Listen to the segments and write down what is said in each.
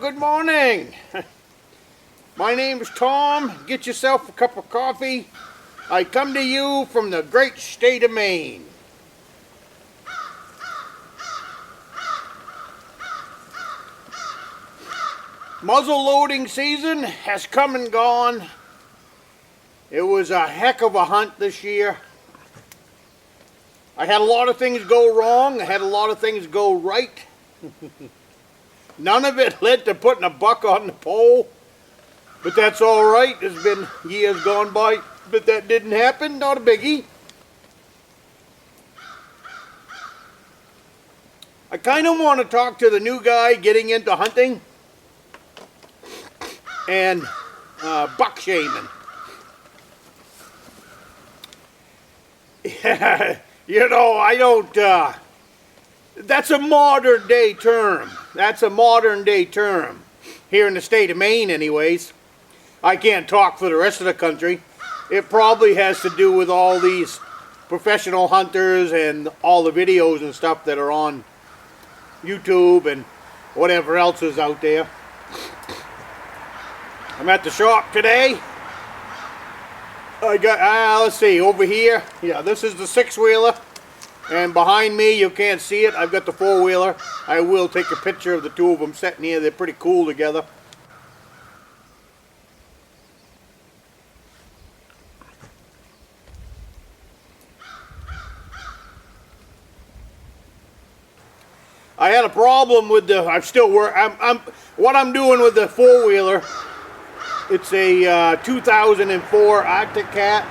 good morning. My name is Tom. Get yourself a cup of coffee. I come to you from the great state of Maine. Muzzle loading season has come and gone. It was a heck of a hunt this year. I had a lot of things go wrong. I had a lot of things go right. None of it led to putting a buck on the pole. But that's all right. There's been years gone by, but that didn't happen. Not a biggie. I kind of want to talk to the new guy getting into hunting and buck shaming. You know, I don't, that's a modern day term. That's a modern day term. Here in the state of Maine anyways. I can't talk for the rest of the country. It probably has to do with all these professional hunters and all the videos and stuff that are on YouTube and whatever else is out there. I'm at the shop today. I got, let's see, over here, yeah, this is the six-wheeler, and behind me, you can't see it, I've got the four-wheeler. I will take a picture of the two of them sitting here. They're pretty cool together. I had a problem with the, what I'm doing with the four-wheeler. It's a 2004 Arctic Cat.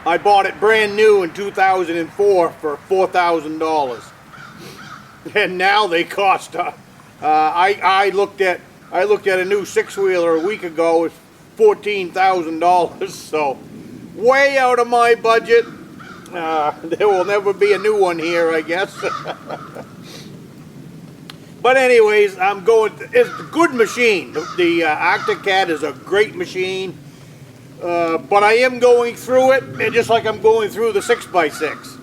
I bought it brand new in 2004 for $4,000, and now they cost. I looked at a new six-wheeler a week ago. It's $14,000, so way out of my budget. There will never be a new one here, I guess. But anyways, it's a good machine. The Arctic Cat is a great machine. But I am going through it, and just like I'm going through the 6x6.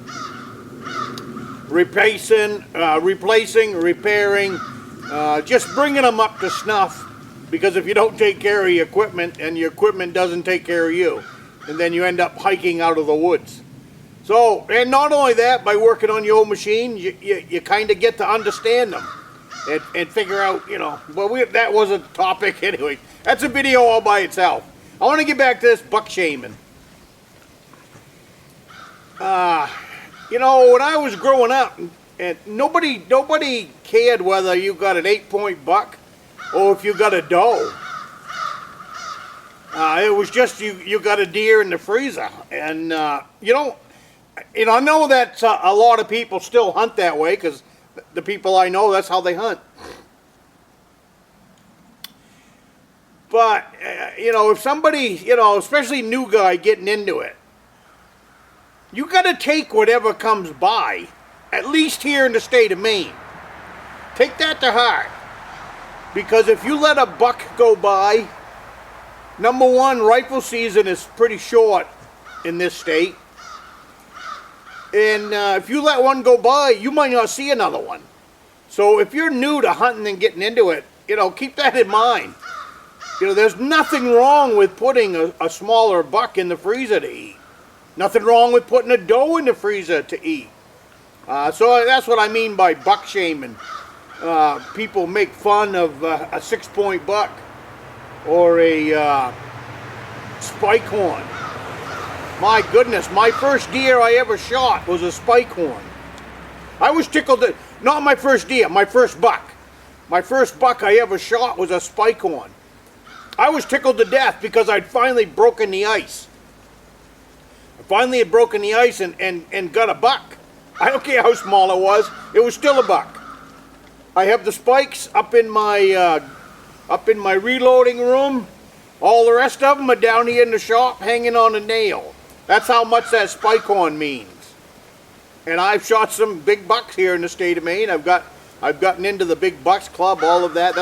Replacing, repairing, just bringing them up to snuff. Because if you don't take care of your equipment, and your equipment doesn't take care of you, and then you end up hiking out of the woods. So, and not only that, by working on your own machine, you kind of get to understand them. And figure out, you know, well, that was a topic anyway. That's a video all by itself. I want to get back to this buck shaming. You know, when I was growing up, and nobody cared whether you got an 8-point buck or if you got a doe. It was just you got a deer in the freezer, and you know, I know that a lot of people still hunt that way because the people I know, that's how they hunt. But, you know, if somebody, you know, especially new guy getting into it, you got to take whatever comes by, at least here in the state of Maine. Take that to heart. Because if you let a buck go by, number one, rifle season is pretty short in this state. And if you let one go by, you might not see another one. So if you're new to hunting and getting into it, you know, keep that in mind. You know, there's nothing wrong with putting a smaller buck in the freezer to eat. Nothing wrong with putting a doe in the freezer to eat. So that's what I mean by buck shaming. People make fun of a 6-point buck or a spike horn. My goodness, my first deer I ever shot was a spike horn. I was tickled, not my first deer, my first buck. My first buck I ever shot was a spike horn. I was tickled to death because I'd finally broken the ice. I finally had broken the ice and got a buck. I don't care how small it was still a buck. I have the spikes up in my reloading room. All the rest of them are down here in the shop hanging on a nail. That's how much that spike horn means. And I've shot some big bucks here in the state of Maine. I've gotten into the big bucks club, all of that.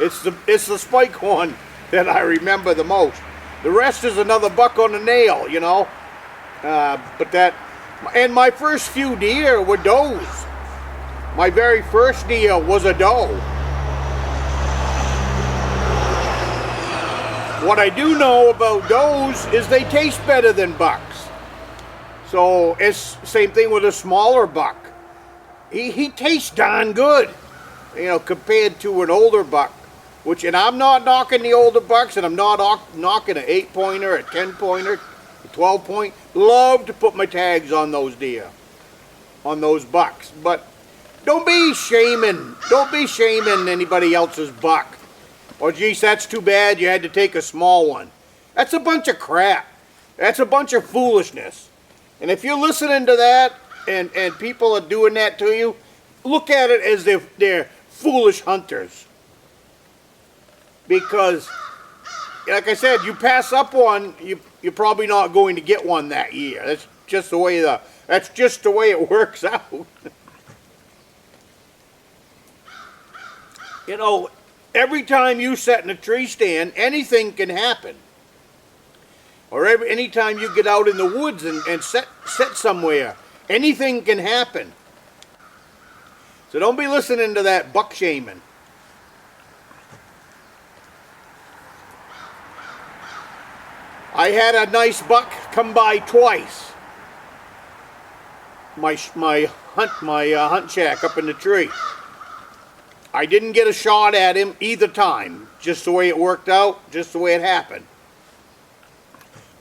It's the spike horn that I remember the most. The rest is another buck on a nail, you know. And my first few deer were does. My very first deer was a doe. What I do know about does is they taste better than bucks. So it's same thing with a smaller buck. He tastes darn good, you know, compared to an older buck. Which, and I'm not knocking the older bucks, and I'm not knocking an 8-pointer, a 10-pointer, a 12-point. Love to put my tags on those deer, on those bucks. But don't be shaming anybody else's buck. Oh, geez, that's too bad you had to take a small one. That's a bunch of crap. That's a bunch of foolishness. And if you're listening to that and people are doing that to you, look at it as if they're foolish hunters. Because, like I said, you pass up one, you're probably not going to get one that year. That's just the way it works out. You know, every time you sit in a tree stand, anything can happen. Or anytime you get out in the woods and sit somewhere, anything can happen. So don't be listening to that buck shaming. I had a nice buck come by twice. My hunt shack up in the tree. I didn't get a shot at him either time, just the way it worked out, just the way it happened.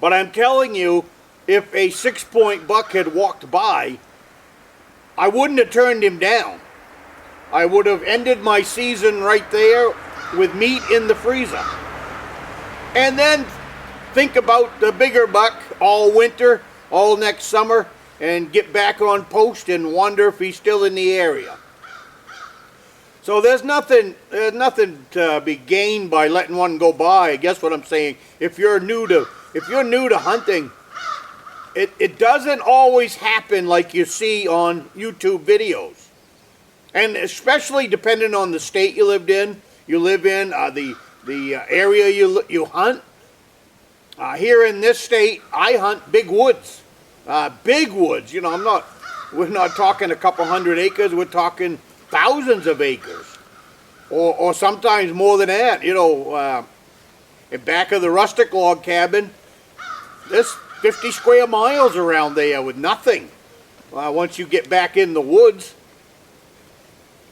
But I'm telling you, if a 6-point buck had walked by, I wouldn't have turned him down. I would have ended my season right there with meat in the freezer. And then think about the bigger buck all winter, all next summer, and get back on post and wonder if he's still in the area. So there's nothing to be gained by letting one go by. I guess what I'm saying, if you're new to hunting, it doesn't always happen like you see on YouTube videos. And especially depending on the state you live in, the area you hunt. Here in this state, I hunt big woods. Big woods, you know, we're not talking a couple hundred acres, we're talking thousands of acres. Or sometimes more than that, you know. In back of the Rustic log cabin, there's 50 square miles around there with nothing. Once you get back in the woods,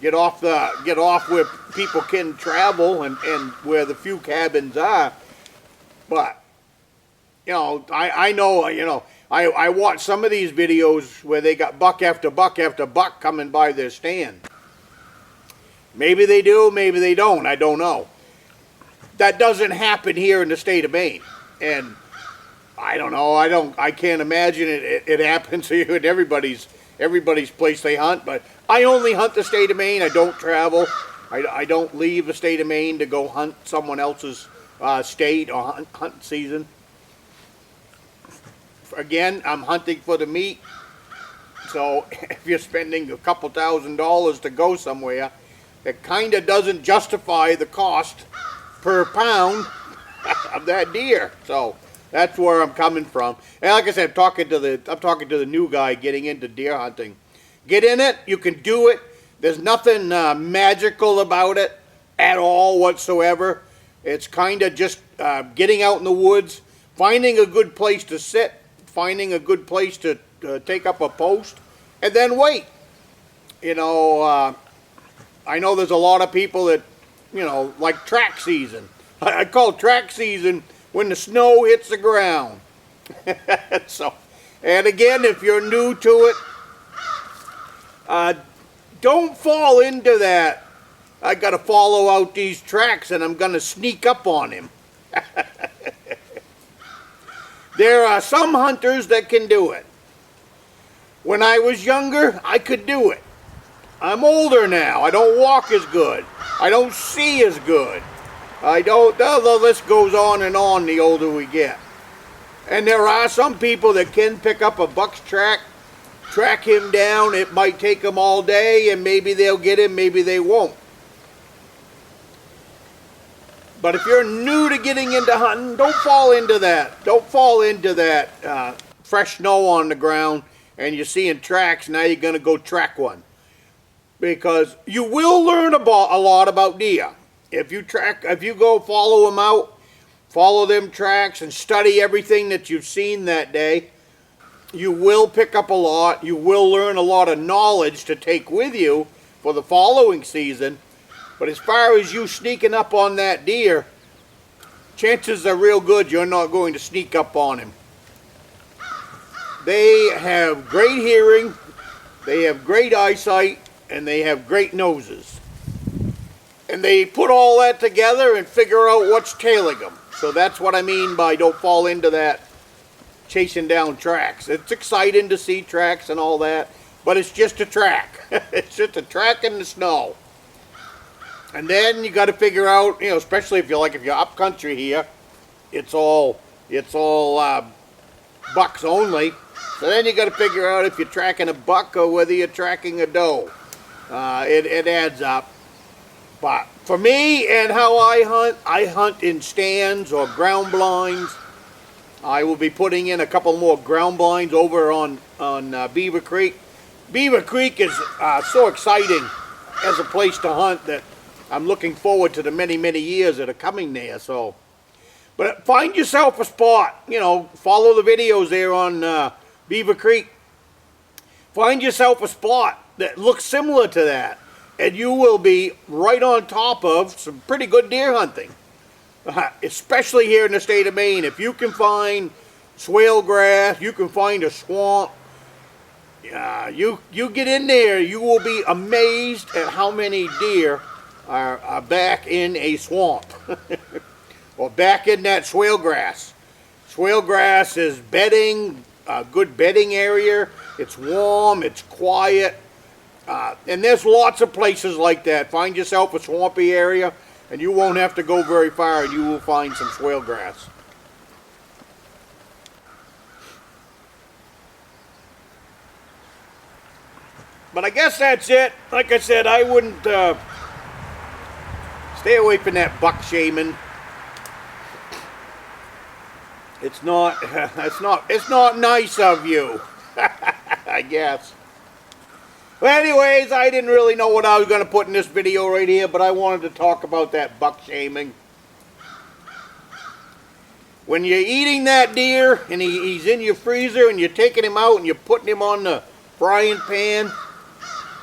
get off where people can travel and where the few cabins are. But, you know, I know, you know, I watch some of these videos where they got buck after buck after buck coming by their stand. Maybe they do, maybe they don't, I don't know. That doesn't happen here in the state of Maine. And I don't know, I can't imagine it happens here in everybody's place they hunt, but I only hunt the state of Maine. I don't travel. I don't leave the state of Maine to go hunt someone else's state or hunt season. Again, I'm hunting for the meat. So if you're spending a couple $1,000s to go somewhere, it kind of doesn't justify the cost per pound of that deer. So that's where I'm coming from. And like I said, I'm talking to the new guy getting into deer hunting. Get in it. You can do it. There's nothing magical about it at all whatsoever. It's kind of just getting out in the woods, finding a good place to sit, finding a good place to take up a post, and then wait. You know, I know there's a lot of people that, you know, like track season. I call track season when the snow hits the ground. So, and again, if you're new to it, don't fall into that. I got to follow out these tracks and I'm going to sneak up on him. There are some hunters that can do it. When I was younger, I could do it. I'm older now. I don't walk as good. I don't see as good. The list goes on and on the older we get. And there are some people that can pick up a buck's track, track him down. It might take them all day, and maybe they'll get him, maybe they won't. But if you're new to getting into hunting, don't fall into that. Don't fall into that fresh snow on the ground and you're seeing tracks, now you're going to go track one. because you will learn a lot about deer. If you go follow them out, follow them tracks and study everything that you've seen that day, you will pick up a lot. You will learn a lot of knowledge to take with you for the following season. But as far as you sneaking up on that deer, chances are real good you're not going to sneak up on him. They have great hearing, they have great eyesight, and they have great noses. And they put all that together and figure out what's tailing them. So that's what I mean by don't fall into that chasing down tracks. It's exciting to see tracks and all that, but it's just a track. It's just a track in the snow. And then you got to figure out, you know, especially if you're up country here, it's all bucks only. So then you got to figure out if you're tracking a buck or whether you're tracking a doe. It adds up. But for me and how I hunt in stands or ground blinds. I will be putting in a couple more ground blinds over on Beaver Creek. Beaver Creek is so exciting as a place to hunt that I'm looking forward to the many, many years that are coming there. So, but find yourself a spot. You know, follow the videos there on Beaver Creek. Find yourself a spot that looks similar to that, and you will be right on top of some pretty good deer hunting. Especially here in the state of Maine. If you can find swale grass, you can find a swamp, you get in there, you will be amazed at how many deer are back in a swamp or back in that swale grass. Swale grass is bedding, a good bedding area. It's warm, it's quiet, and there's lots of places like that. Find yourself a swampy area, and you won't have to go very far, and you will find some swale grass. But I guess that's it. Like I said, I wouldn't stay away from that buck shaming. It's not nice of you. I guess. Well, anyways, I didn't really know what I was going to put in this video right here, but I wanted to talk about that buck shaming. When you're eating that deer and he's in your freezer and you're taking him out and you're putting him on the frying pan,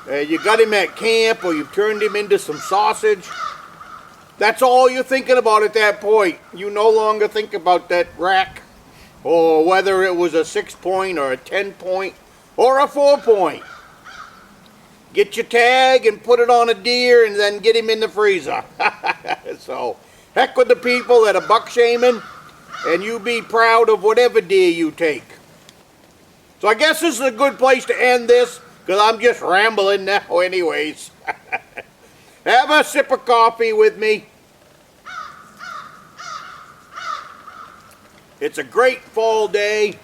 you got him at camp or you've turned him into some sausage, that's all you're thinking about at that point. You no longer think about that rack or whether it was a 6-point or a 10-point or a 4-point. Get your tag and put it on a deer and then get him in the freezer. So, heck with the people that are buck shaming, and you be proud of whatever deer you take. So I guess this is a good place to end this, because I'm just rambling now anyways. Have a sip of coffee with me. It's a great fall day.